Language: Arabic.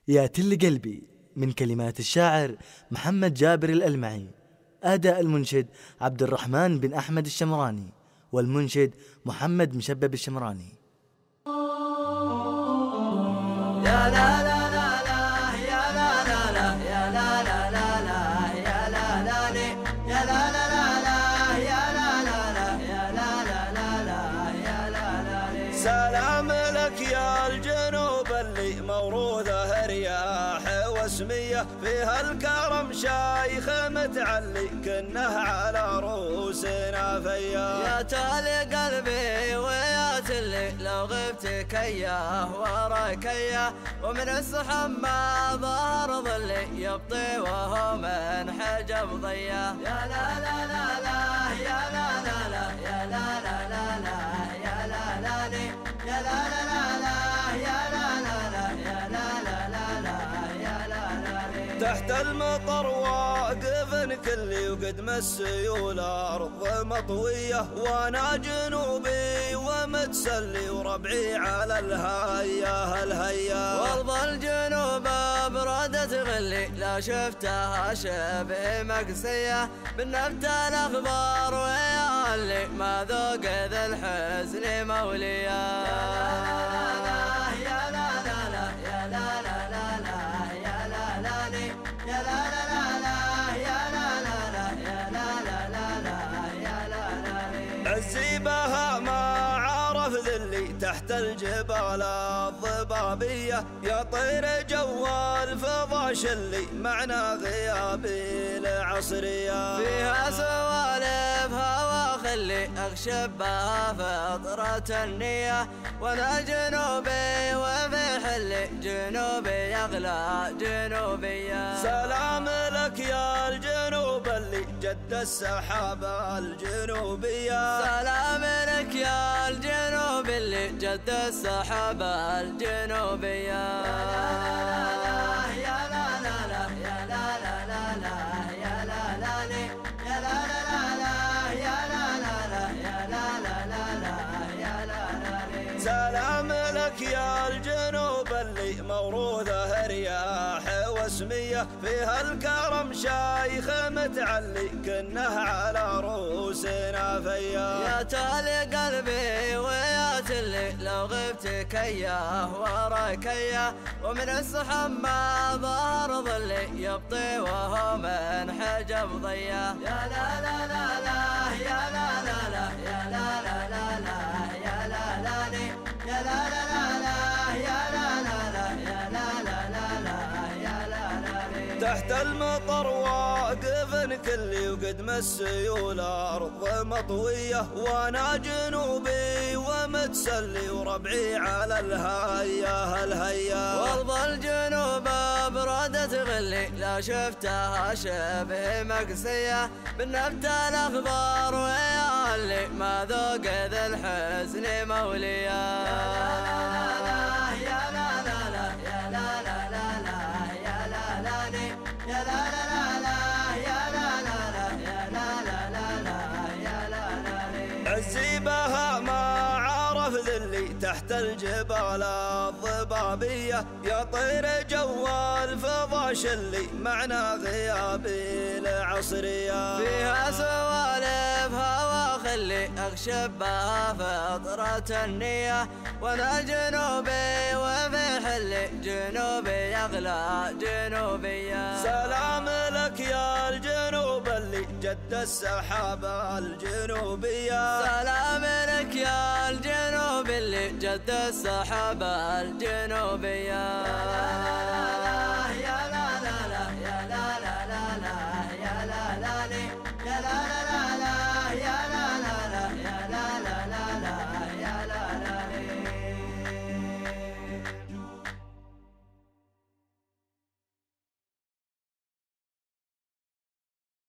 يا تل قلبي من كلمات الشاعر محمد جابر الألمعي. أداء المنشد عبد الرحمن بن أحمد الشمراني، والمنشد محمد مشبب الشمراني. يا لا لا لا لا يا لا لا لا يا لا لا لا لا يا لا لا لي يا لا لا لا لا يا لا لا لا يا لا لا لا لا يا لا لا لي. سلام لك يا الجنوب اللي موروثه رياح واسميه، فيها الكرم شايخ متعلي كنه على رؤوسنا فيا. يا تالي قلبي ويا تلي لو غبت كياه وراك اياه، ومن السحب ما ظهر ظلي يبطي وهو من حجب ضياه. يا لا لا لا لا يا لا لا لا يا لا لا لا لا يا لا لا لي يا لا لا لا لا يا لا لا لا يا لا لا لا لا يا لا لا لي. تحت المطر واقف كلي وقدم السيول أرض مطوية، وانا جنوبي ومتسلي وربعي على الهيا الهيا. وارض الجنوب برادة تغلي لا شفتها شبه مقسية، بالنبت الاخبار ويا اللي ما ذوق ذا الحزن موليا. يا لا لا لا يا لا لا لا لا يا لا لا لي يا لا لا لا لا يا لا لا لا يا لا لا لا لا يا لا لا لي. عزي بها ما عرف ذلي تحت الجبال الضبابية، يا طير جوال فضا شلي معنا غيابي العصرية. فيها سوالف هوا خلي اغشب بها فطرة النية، وانا جنوبي وفي حلي جنوبي يغلى جنوبية. سلام لك يا الجنوب اللي جد السحابة الجنوبية. سلام لك يا الجنوب اللي جد السحابة الجنوبية. يا لا لا لا يا لا لا لا لا يا لا لا لي يا لا لا لا لا يا لا لا لا يا لا لا لا لا يا لا لا لي. سلام لك يا الجنوب اللي موروثه رياح واسميه، فيها الكرم شايخ متعلي كنه على رؤوسنا فيا. يا تالي قلبي ويا تلي لو غبت كياه وراك اياه، ومن السحب ما ظهر ظلي يبطي وهو من حجب ضياه. يا لا لا لا لا يا لا لا لا يا لا لا لا لا يا لا لا لي يا لا لا لا لا يا لا لا لا يا لا لا لا لا يا لا لا لي. تحت المطر واقف كلي وقدم السيول أرض مطوية، وانا جنوبي ومتسلي وربعي على الهيا الهيا. وارض الجنوب برادة تغلي لا شفتها شبه مقسية، بالنبت الاخبار ويا اللي ما ذوق ذا الحزن موليا. يا لا لا لا يا لا لا لا لا يا لا لا لي يا لا لا لا لا يا لا لا لا يا لا لا لا لا يا لا لا لي. عزي بها ما عرف ذلي تحت الجبال الضبابية، يا طير جوال فضا شلي معنا غيابي العصرية. فيها سوالف هوا خلي اغشب بها فطرة النية، وانا جنوبي وفي حلي جنوبي يغلى جنوبية. سلام لك يا الجنوب اللي جد السحابة الجنوبية. سلام لك يا الجنوب اللي جد السحابة الجنوبية. يا لا لا لا يا لا لا لا لا يا لا لا لي يا لا لا